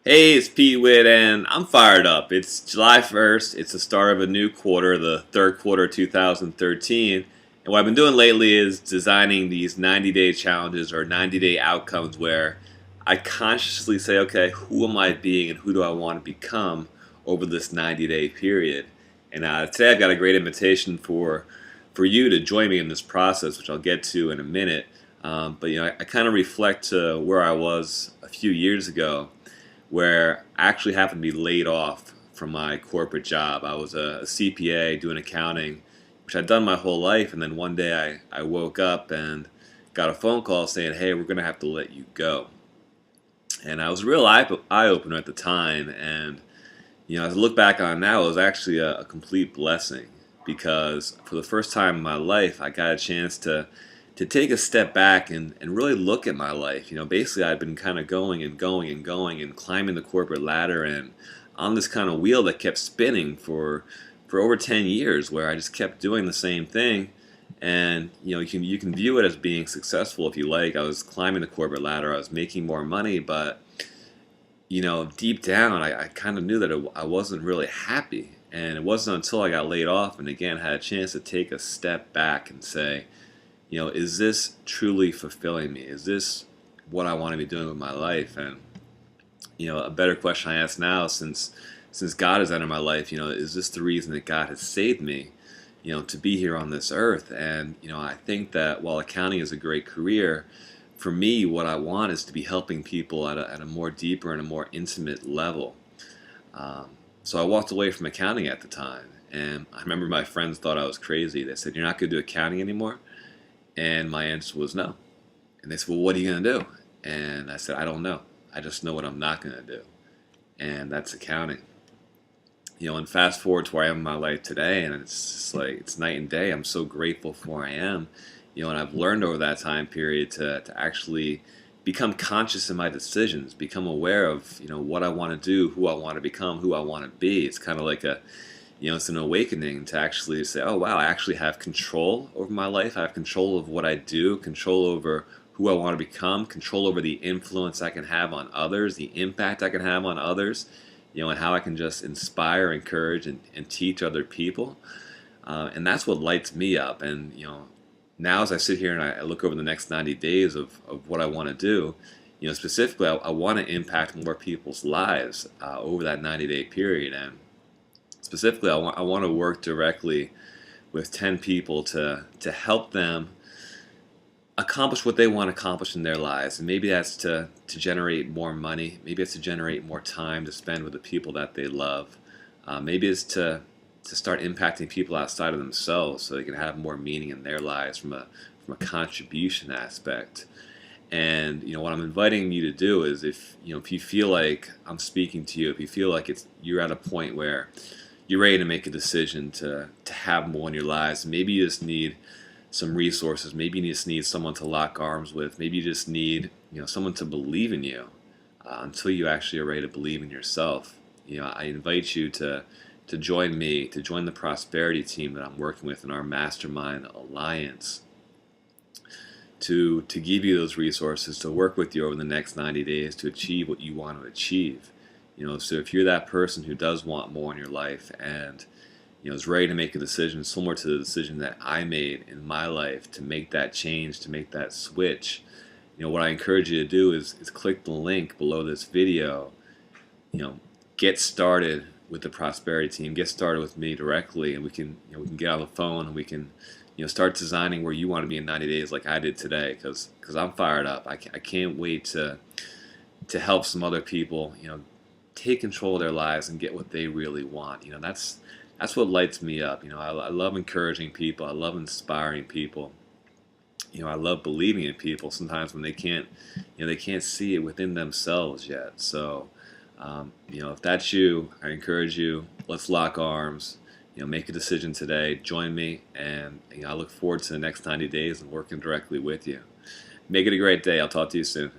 Hey, it's Pete Witt, and I'm fired up. It's July 1st. It's the start of a new quarter, the third quarter of 2013. And what I've been doing lately is designing these 90-day challenges or 90-day outcomes where I consciously say, okay, who am I being and who do I want to become over this 90-day period? And today I've got a great invitation for you to join me in this process, which I'll get to in a minute. But I kind of reflect to where I was a few years ago where I actually happened to be laid off from my corporate job. I was a CPA doing accounting, which I'd done my whole life, and then one day I woke up and got a phone call saying, hey, we're going to have to let you go. And I was a real eye-opener at the time, and as I look back on it now, it was actually a complete blessing because for the first time in my life, I got a chance to take a step back and really look at my life. Basically I'd been kind of going and going and going and climbing the corporate ladder and on this kind of wheel that kept spinning for over 10 years where I just kept doing the same thing. And you can view it as being successful if you like. I was climbing the corporate ladder, I was making more money, but deep down I kind of knew that I wasn't really happy. And it wasn't until I got laid off and again had a chance to take a step back and say, is this truly fulfilling me? Is this what I want to be doing with my life? And a better question I ask now, since God has entered my life, is this the reason that God has saved me, to be here on this earth? And I think that while accounting is a great career, for me, what I want is to be helping people at a more deeper and a more intimate level. So I walked away from accounting at the time, and I remember my friends thought I was crazy. They said, "You're not going to do accounting anymore?" And my answer was no. And they said, well, what are you going to do? And I said, I don't know. I just know what I'm not going to do. And that's accounting. And fast forward to where I am in my life today, and it's just like, it's night and day. I'm so grateful for where I am. And I've learned over that time period to actually become conscious in my decisions, become aware of, what I want to do, who I want to become, who I want to be. It's kind of like it's an awakening to actually say, oh wow, I actually have control over my life. I have control of what I do, control over who I want to become, control over the influence I can have on others, the impact I can have on others, and how I can just inspire, encourage, and teach other people. And that's what lights me up. And now as I sit here and I look over the next 90 days of what I want to do, specifically I want to impact more people's lives over that 90-day period. And specifically, I want to work directly with 10 people to help them accomplish what they want to accomplish in their lives. And maybe that's to generate more money. Maybe it's to generate more time to spend with the people that they love. Maybe it's to start impacting people outside of themselves so they can have more meaning in their lives from a contribution aspect. And what I'm inviting you to do is if you feel like I'm speaking to you, if you feel like you're at a point where you're ready to make a decision to have more in your lives. Maybe you just need some resources. Maybe you just need someone to lock arms with. Maybe you just need someone to believe in you until you actually are ready to believe in yourself. I invite you to join me, to join the prosperity team that I'm working with in our Mastermind Alliance, to give you those resources, to work with you over the next 90 days to achieve what you want to achieve. So if you're that person who does want more in your life and is ready to make a decision similar to the decision that I made in my life to make that change, to make that switch, what I encourage you to do is click the link below this video. Get started with the prosperity team. Get started with me directly, and we can get on the phone and we can start designing where you want to be in 90 days, like I did today. Because I'm fired up. I can't wait to help some other people take control of their lives and get what they really want. That's what lights me up. I love encouraging people. I love inspiring people. I love believing in people sometimes when they can't see it within themselves yet. So if that's you, I encourage you, let's lock arms, make a decision today, join me, and I look forward to the next 90 days and working directly with you. Make it a great day. I'll talk to you soon.